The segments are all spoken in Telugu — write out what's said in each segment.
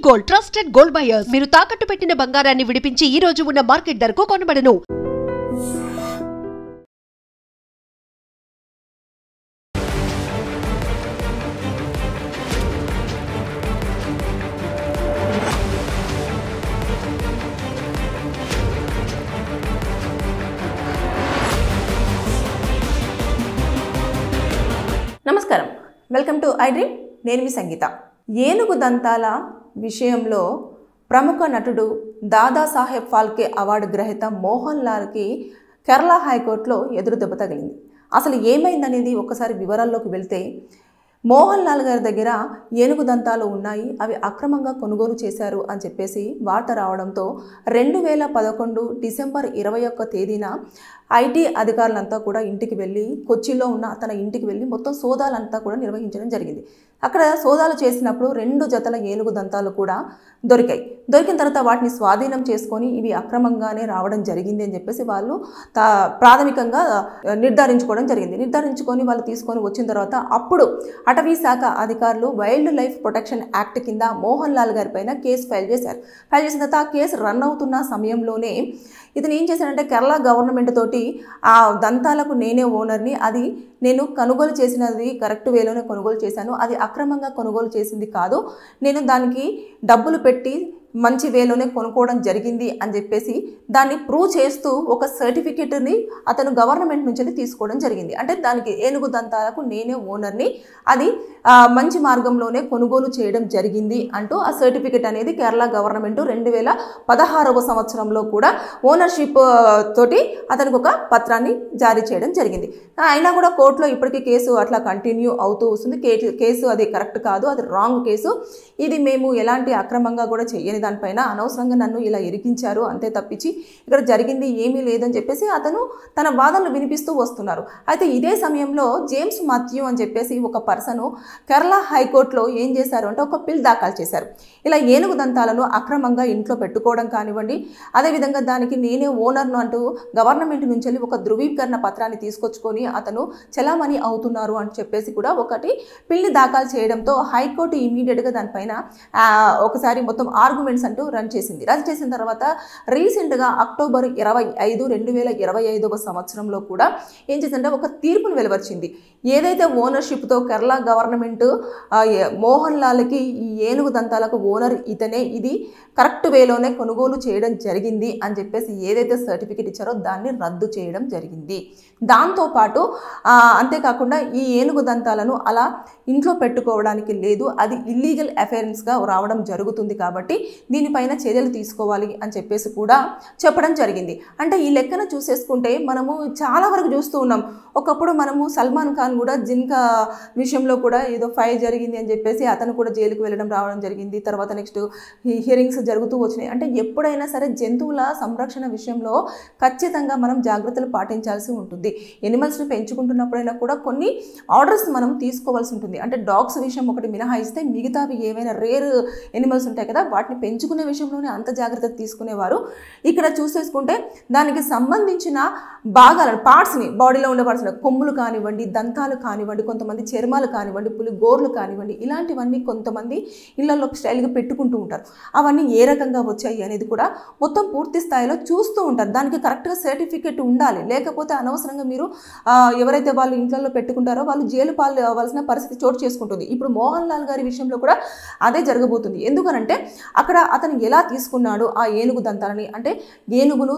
గోల్డ్ ట్రస్టెడ్ గోల్డ్ బయర్స్ మీరు తాకట్టు పెట్టిన బంగారాన్ని విడిపించి ఈ రోజు ఉన్న మార్కెట్ ధరకు కొనబడను. నమస్కారం, వెల్కమ్ టు ఐ డ్రీమ్. నేను మీ సంగీత. ఏనుగు దంతాల విషయంలో ప్రముఖ నటుడు దాదాసాహెబ్ ఫాల్కే అవార్డు గ్రహీత మోహన్ లాల్కి కేరళ హైకోర్టులో ఎదురు దెబ్బ తగిలింది. అసలు ఏమైందనేది ఒక్కసారి వివరాల్లోకి వెళ్తే, మోహన్ లాల్ గారి దగ్గర ఏనుగు దంతాలు ఉన్నాయి, అవి అక్రమంగా కొనుగోలు చేశారు అని చెప్పేసి వార్త రావడంతో 2011 డిసెంబర్ 21 తేదీన ఐటీ అధికారులంతా కూడా ఇంటికి వెళ్ళి, కొచ్చిలో ఉన్న తన ఇంటికి వెళ్ళి మొత్తం సోదాలంతా కూడా నిర్వహించడం జరిగింది. అక్కడ సోదాలు చేసినప్పుడు 2 జతల ఏనుగు దంతాలు కూడా దొరికాయి. దొరికిన తర్వాత వాటిని స్వాధీనం చేసుకొని ఇవి అక్రమంగానే రావడం జరిగింది అని చెప్పేసి వాళ్ళు ప్రాథమికంగా నిర్ధారించుకోవడం జరిగింది. నిర్ధారించుకొని వాళ్ళు తీసుకొని వచ్చిన తర్వాత అప్పుడు అటవీ శాఖ అధికారులు వైల్డ్ లైఫ్ ప్రొటెక్షన్ యాక్ట్ కింద మోహన్ లాల్ గారి పైన కేసు ఫైల్ చేశారు. ఫైల్ చేసిన తర్వాత ఆ కేసు రన్ అవుతున్న సమయంలోనే ఇతను ఏం చేశాడంటే, కేరళ గవర్నమెంట్ తోటి ఆ దంతాలకు నేనే ఓనర్ని, అది నేను కొనుగోలు చేసినది కరెక్ట్ వేలోనే కొనుగోలు చేశాను, అది అక్రమంగా కొనుగోలు చేసింది కాదు, నేను దానికి డబ్బులు పెట్టి మంచి వేలోనే కొనుక్కోవడం జరిగింది అని చెప్పేసి దాన్ని ప్రూవ్ చేస్తూ ఒక సర్టిఫికేట్ని అతను గవర్నమెంట్ నుంచి తీసుకోవడం జరిగింది. అంటే దానికి ఏనుగు దంతాలకు నేనే ఓనర్ని, అది మంచి మార్గంలోనే కొనుగోలు చేయడం జరిగింది అంటూ ఆ సర్టిఫికేట్ అనేది కేరళ గవర్నమెంట్ 2016వ సంవత్సరంలో కూడా ఓనర్షిప్ తోటి అతనికి ఒక పత్రాన్ని జారీ చేయడం జరిగింది. అయినా కూడా కోర్టులో ఇప్పటికీ కేసు అట్లా కంటిన్యూ అవుతూ వస్తుంది. కేసు అది కరెక్ట్ కాదు, అది రాంగ్ కేసు, ఇది మేము ఎలాంటి అక్రమంగా కూడా చేయని దానిపైన అనవసరంగా నన్ను ఇలా ఇరికించారు అంతే తప్పించి ఇక్కడ జరిగింది ఏమీ లేదని చెప్పేసి అతను తన వాదనలు వినిపిస్తూ వస్తున్నారు. అయితే ఇదే సమయంలో జేమ్స్ మాథ్యూ అని చెప్పేసి ఒక పర్సను కేరళ హైకోర్టులో ఏం చేశారు అంటే ఒక పిల్ దాఖలు చేశారు. ఇలా ఏనుగు దంతాలను అక్రమంగా ఇంట్లో పెట్టుకోవడం కానివ్వండి, అదేవిధంగా దానికి నేనే ఓనర్ను అంటూ గవర్నమెంట్ నుంచి ఒక ధృవీకరణ పత్రాన్ని తీసుకొచ్చుకొని అతను చలామణి అవుతున్నారు అని చెప్పేసి కూడా ఒకటి పిల్ని దాఖలు చేయడంతో హైకోర్టు ఇమీడియట్గా దానిపైన ఒకసారి మొత్తం ఆర్గ్యుమెంట్స్ అంటూ రన్ చేసిన తర్వాత రీసెంట్గా అక్టోబర్ 25, 2025వ సంవత్సరంలో కూడా ఏం చేసిందంటే ఒక తీర్పును వెలువరించింది. ఏదైతే ఓనర్షిప్తో కేరళ గవర్నమెంట్ మోహన్ లాల్కి ఈ ఏనుగు దంతాలకు ఓనర్ ఇతనే, ఇది కరెక్ట్ వేలోనే కొనుగోలు చేయడం జరిగింది అని చెప్పేసి ఏదైతే సర్టిఫికేట్ ఇచ్చారో దాన్ని రద్దు చేయడం జరిగింది. దాంతోపాటు అంతేకాకుండా ఈ ఏనుగు దంతాలను అలా ఇంట్లో పెట్టుకోవడానికి లేదు, అది ఇల్లీగల్ అఫైర్స్గా రావడం జరుగుతుంది కాబట్టి దీనిపైన చర్యలు తీసుకోవాలి అని చెప్పేసి కూడా చెప్పడం జరిగింది. అంటే ఈ లెక్కన చూసేసుకుంటే మనము చాలా వరకు చూస్తూ ఉన్నాం. ఒకప్పుడు మనము సల్మాన్ ఖాన్ కూడా జిన్కా విషయంలో కూడా ఏదో ఫైర్ జరిగింది అని చెప్పేసి అతను కూడా జైలుకు వెళ్ళడం రావడం జరిగింది. తర్వాత నెక్స్ట్ హియరింగ్స్ జరుగుతూ వచ్చినాయి. అంటే ఎప్పుడైనా సరే జంతువుల సంరక్షణ విషయంలో ఖచ్చితంగా మనం జాగ్రత్తలు పాటించాల్సి ఉంటుంది. ఎనిమల్స్ని పెంచుకుంటున్నప్పుడైనా కూడా కొన్ని ఆర్డర్స్ మనం తీసుకోవాల్సి ఉంటుంది. అంటే డాగ్స్ విషయం ఒకటి మినహాయిస్తే మిగతావి ఏవైనా రేర్ ఎనిమల్స్ ఉంటాయి కదా, వాటిని పెంచుకునే విషయంలోనే అంత జాగ్రత్త తీసుకునేవారు. ఇక్కడ చూసేసుకుంటే దానికి సంబంధించిన భాగాలను, పార్ట్స్ని, బాడీలో ఉండే పార్ట్స్, కొమ్ములు కానివ్వండి, దంతాలు కానివ్వండి, కొంతమంది చర్మాలు కానివ్వండి, పులి గోర్లు కానివ్వండి, ఇలాంటివన్నీ కొంతమంది ఇళ్లలో స్టైల్గా పెట్టుకుంటూ ఉంటారు. అవన్నీ ఏ రకంగా వచ్చాయి అనేది కూడా మొత్తం పూర్తి స్థాయిలో చూస్తూ ఉంటారు. దానికి కరెక్ట్గా సర్టిఫికేట్ ఉండాలి, లేకపోతే అనవసరంగా మీరు ఎవరైతే వాళ్ళు ఇంట్లో పెట్టుకుంటారో వాళ్ళు జైలు పాలు అవ్వాల్సిన పరిస్థితి చోటు చేసుకుంటుంది. ఇప్పుడు మోహన్ లాల్ గారి విషయంలో కూడా అదే జరగబోతుంది. ఎందుకనంటే అక్కడ అతను ఎలా తీసుకున్నాడు ఆ ఏనుగు దంతాలని, అంటే ఏనుగును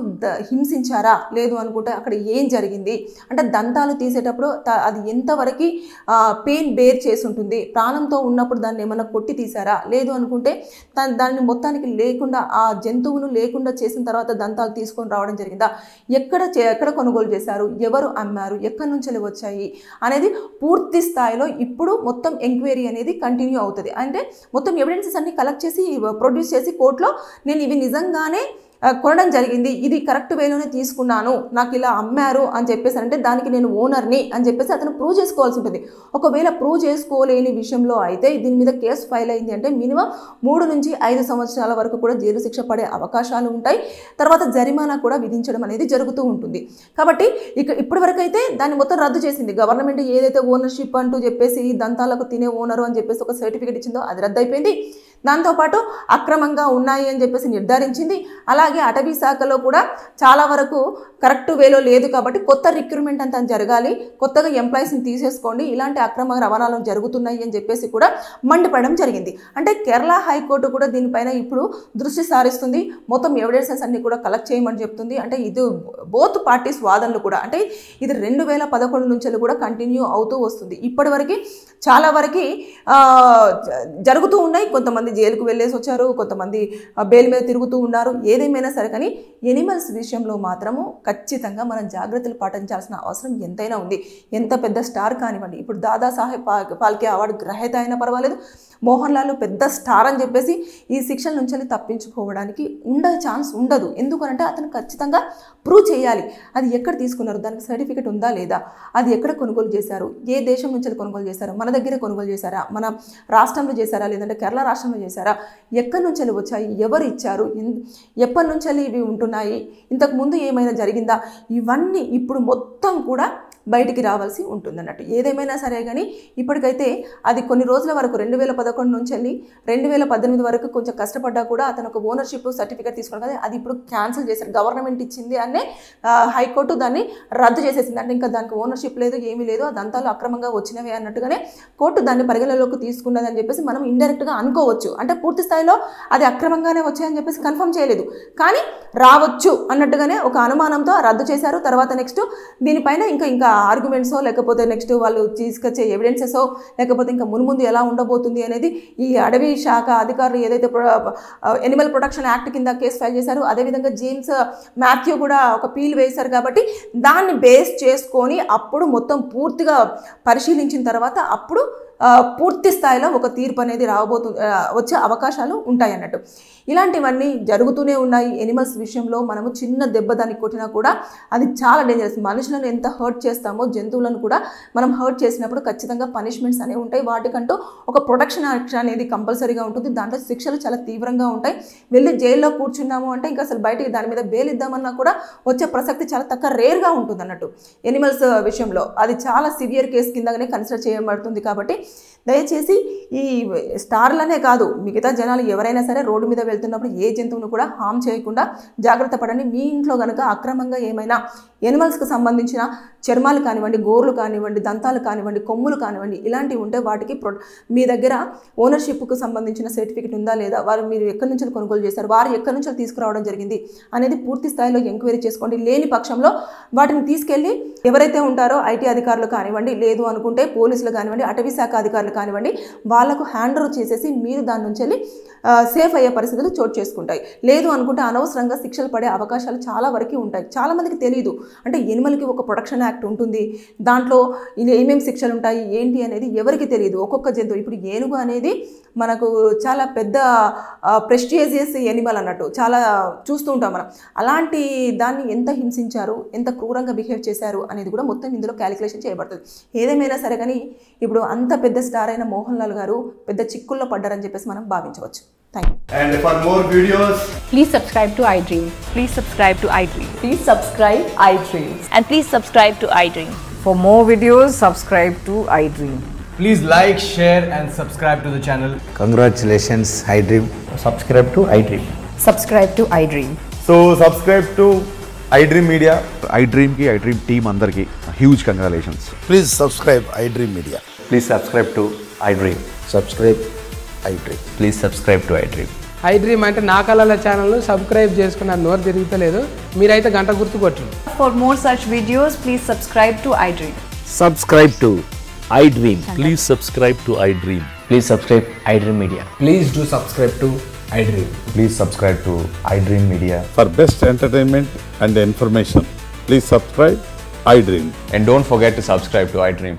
హింసించారా, లేదు అనుకుంటే అక్కడ ఏం జరిగింది, అంటే దంతాలు తీసేటప్పుడు అది ఎంతవరకు పెయిన్ బేర్ చేసి ఉంటుంది, ప్రాణంతో ఉన్నప్పుడు దాన్ని ఏమన్నా కొట్టి తీసారా, లేదు అనుకుంటే దాన్ని మొత్తానికి లేకుండా ఆ జంతువును లేకుండా చేసిన తర్వాత దంతాలు తీసుకొని రావడం జరిగిందా, ఎక్కడ కొనుగోలు చేశారు, ఎవరు అమ్మారు, ఎక్కడి నుంచి వచ్చాయి అనేది పూర్తి స్థాయిలో ఇప్పుడు మొత్తం ఎంక్వైరీ అనేది కంటిన్యూ అవుతుంది. అంటే మొత్తం ఎవిడెన్సెస్ అన్ని కలెక్ట్ చేసి ప్రొడ్యూస్ చేసి కోర్టులో నేను ఇవి నిజంగానే కొనడం జరిగింది, ఇది కరెక్ట్ వేలోనే తీసుకున్నాను, నాకు ఇలా అమ్మారు అని చెప్పేసి అంటే దానికి నేను ఓనర్ని అని చెప్పేసి అతను ప్రూవ్ చేసుకోవాల్సి ఉంటుంది. ఒకవేళ ప్రూవ్ చేసుకోలేని విషయంలో అయితే దీని మీద కేసు ఫైల్ అయింది అంటే మినిమం 3 నుంచి 5 సంవత్సరాల వరకు కూడా జైలు శిక్ష పడే అవకాశాలు ఉంటాయి. తర్వాత జరిమానా కూడా విధించడం అనేది జరుగుతూ ఉంటుంది. కాబట్టి ఇప్పటి వరకు అయితే దాన్ని మొత్తం రద్దు చేసింది గవర్నమెంట్. ఏదైతే ఓనర్షిప్ అంటూ చెప్పేసి దంతాలకు తినే ఓనరు అని చెప్పేసి ఒక సర్టిఫికేట్ ఇచ్చిందో అది రద్దు అయిపోయింది. దాంతోపాటు అక్రమంగా ఉన్నాయి అని చెప్పేసి నిర్ధారించింది. అలాగే అటవీ శాఖలో కూడా చాలా వరకు కరెక్ట్ వేలో లేదు కాబట్టి కొత్త రిక్రూట్మెంట్ అంతా జరగాలి, కొత్తగా ఎంప్లాయీస్ని తీసేసుకోండి, ఇలాంటి అక్రమ రవాణాలు జరుగుతున్నాయి అని చెప్పేసి కూడా మండిపడడం జరిగింది. అంటే కేరళ హైకోర్టు కూడా దీనిపైన ఇప్పుడు దృష్టి సారిస్తుంది. మొత్తం ఎవిడెన్సెస్ అన్ని కూడా కలెక్ట్ చేయమని చెప్తుంది. అంటే ఇది బోత్ పార్టీస్ వాదనలు కూడా అంటే ఇది 2011 నుంచి కూడా కంటిన్యూ అవుతూ వస్తుంది. ఇప్పటివరకు చాలా వరకు జరుగుతూ ఉన్నాయి. కొంతమంది జైలుకు వెళ్ళేసి వచ్చారు, కొంతమంది బెయిల్ మీద తిరుగుతూ ఉన్నారు. ఏదేమైనా సరే కానీ ఎనిమల్స్ విషయంలో మాత్రము ఖచ్చితంగా మనం జాగ్రత్తలు పాటించాల్సిన అవసరం ఎంతైనా ఉంది. ఎంత పెద్ద స్టార్ కానివ్వండి, ఇప్పుడు దాదాసాహెబ్ ఫాల్కే అవార్డు గ్రహీత అయినా పర్వాలేదు, మోహన్ లాల్ పెద్ద స్టార్ అని చెప్పేసి ఈ శిక్షల నుంచి తప్పించుకోవడానికి ఛాన్స్ ఉండదు. ఎందుకనంటే అతను ఖచ్చితంగా ప్రూవ్ చేయాలి. అది ఎక్కడ తీసుకున్నారు, దానికి సర్టిఫికేట్ ఉందా లేదా, అది ఎక్కడ కొనుగోలు చేశారు, ఏ దేశం నుంచి కొనుగోలు చేశారు, మన దగ్గరే కొనుగోలు చేశారా, మన రాష్ట్రంలో చేశారా, లేదంటే కేరళ రాష్ట్రంలో చేశారా, ఎక్కడి నుంచి వచ్చాయి, ఎవరు ఇచ్చారు, ఎప్పటి నుంచి ఇవి ఉంటున్నాయి, ఇంతకుముందు ఏమైనా జరిగిందా, ఇవన్నీ ఇప్పుడు మొత్తం కూడా బయటికి రావాల్సి ఉంటుంది అన్నట్టు. ఏదేమైనా సరే కానీ ఇప్పటికైతే అది కొన్ని రోజుల వరకు 2011 నుంచి 2018 వరకు కొంచెం కష్టపడ్డా కూడా అతను ఒక ఓనర్షిప్ సర్టిఫికేట్ తీసుకున్నాడు కదా, అది ఇప్పుడు క్యాన్సిల్ చేశారు. గవర్నమెంట్ ఇచ్చింది అనే హైకోర్టు దాన్ని రద్దు చేసేసింది. అంటే ఇంకా దానికి ఓనర్షిప్ లేదు, ఏమీ లేదు, అదంతాలు అక్రమంగా వచ్చినవే అన్నట్టుగానే కోర్టు దాన్ని పరిగణలోకి తీసుకున్నది అని చెప్పేసి మనం ఇండైరెక్ట్గా అనుకోవచ్చు. అంటే పూర్తి స్థాయిలో అది అక్రమంగానే వచ్చాయని చెప్పేసి కన్ఫర్మ్ చేయలేదు, కానీ రావచ్చు అన్నట్టుగానే ఒక అనుమానంతో రద్దు చేశారు. తర్వాత నెక్స్ట్ దీనిపైన ఇంకా ఆర్గ్యుమెంట్సో లేకపోతే నెక్స్ట్ వాళ్ళు తీసుకొచ్చే ఎవిడెన్సెసో లేకపోతే ఇంకా మున్ముందు ఎలా ఉండబోతుంది అనేది ఈ అడవి శాఖ అధికారులు ఏదైతే ఎనిమల్ ప్రొటెక్షన్ యాక్ట్ కింద కేసు ఫైల్ చేశారు, అదేవిధంగా జేమ్స్ మాథ్యూ కూడా ఒక పీల్ వేశారు. కాబట్టి దాన్ని బేస్ చేసుకొని అప్పుడు మొత్తం పూర్తిగా పరిశీలించిన తర్వాత అప్పుడు పూర్తి స్థాయిలో ఒక తీర్పు అనేది వచ్చే అవకాశాలు ఉంటాయి అన్నట్టు. ఇలాంటివన్నీ జరుగుతూనే ఉన్నాయి. ఎనిమల్స్ విషయంలో మనము చిన్న దెబ్బ దానికి కొట్టినా కూడా అది చాలా డేంజరస్. మనుషులను ఎంత హర్ట్ చేస్తామో జంతువులను కూడా మనం హర్ట్ చేసినప్పుడు ఖచ్చితంగా పనిష్మెంట్స్ అనేవి ఉంటాయి. వాటికంటూ ఒక ప్రొటెక్షన్ యాక్షన్ అనేది కంపల్సరీగా ఉంటుంది. దాంట్లో శిక్షలు చాలా తీవ్రంగా ఉంటాయి. వెళ్ళి జైల్లో కూర్చున్నాము అంటే ఇంకా అసలు బయటికి దాని మీద బెయిల్ ఇద్దామన్నా కూడా వచ్చే ప్రసక్తి చాలా తక్కువ రేర్గా ఉంటుంది అన్నట్టు. ఎనిమల్స్ విషయంలో అది చాలా సివియర్ కేసు కిందగానే కన్సిడర్ చేయబడుతుంది. కాబట్టి దయచేసి ఈ స్టార్లనే కాదు మిగతా జనాలు ఎవరైనా సరే రోడ్డు మీద వెళ్తున్నప్పుడు ఏ జంతువును కూడా హామ్ చేయకుండా జాగ్రత్త పడండి. మీ ఇంట్లో కనుక అక్రమంగా ఏమైనా ఎనిమల్స్కి సంబంధించిన చర్మాలు కానివ్వండి, గోర్లు కానివ్వండి, దంతాలు కానివ్వండి, కొమ్ములు కానివ్వండి, ఇలాంటివి ఉంటే వాటికి మీ దగ్గర ఓనర్షిప్కు సంబంధించిన సర్టిఫికేట్ ఉందా లేదా, వారు మీరు ఎక్కడి నుంచి కొనుగోలు చేశారు, వారు ఎక్కడి నుంచి తీసుకురావడం జరిగింది అనేది పూర్తి స్థాయిలో ఎంక్వైరీ చేసుకోండి. లేని పక్షంలో వాటిని తీసుకెళ్ళి ఎవరైతే ఉంటారో ఐటీ అధికారులు కానివ్వండి, లేదు అనుకుంటే పోలీసులు కానివ్వండి, అటవీ శాఖ అధికారులు కానివ్వండి, వాళ్లకు హ్యాండ్ ఓవర్ చేసేసి మీరు దాని నుంచి వెళ్ళి సేఫ్ అయ్యే పరిస్థితులు చోటు చేసుకుంటాయి. లేదు అనుకుంటే అనవసరంగా శిక్షలు పడే అవకాశాలు చాలా వరకు ఉంటాయి. చాలామందికి తెలియదు. అంటే ఎనిమల్కి ఒక ప్రొటెక్షన్ యాక్ట్ ఉంటుంది, దాంట్లో ఏమేమి శిక్షలు ఉంటాయి ఏంటి అనేది ఎవరికి తెలియదు. ఒక్కొక్క జంతువు ఇప్పుడు ఏనుగు అనేది మనకు చాలా పెద్ద ప్రెస్టీజియస్ ఎనిమల్ అన్నట్టు చాలా చూస్తూ ఉంటాం మనం. అలాంటి దాన్ని ఎంత హింసించారు, ఎంత క్రూరంగా బిహేవ్ చేశారు అనేది కూడా మొత్తం ఇందులో క్యాలిక్యులేషన్ చేయబడుతుంది. ఏదేమైనా సరే కానీ ఇప్పుడు అంత పెద్ద స్టార్ అయిన మోహన్ లాల్ గారు పెద్ద చిక్కుల్లో పడ్డారని చెప్పేసి మనం భావించవచ్చు. Thank you. And for more videos, please subscribe to iDream. Please subscribe to iDream. Please subscribe iDream. And please subscribe to iDream. For more videos, subscribe to iDream. please like, share and subscribe to the channel. Congratulations, iDream. Subscribe to iDream. Subscribe to iDream. So subscribe to iDream Media. iDream ki iDream team andarki huge congratulations. Please subscribe iDream Media. Please subscribe to iDream. Subscribe iDream. Please subscribe to iDream. iDream అంటే నా కళల ఛానల్ సబ్స్క్రైబ్ చేసుకున్న నోరు తిరుగుతలేదు, మీరైతే గంట గుర్తు కొట్టండి. For more such videos, please subscribe to iDream. Subscribe to iDream. Please subscribe to iDream. Please subscribe iDream Media. Please do subscribe to iDream. Please subscribe to iDream Media. For best entertainment and information, please subscribe iDream. And don't forget to subscribe to iDream.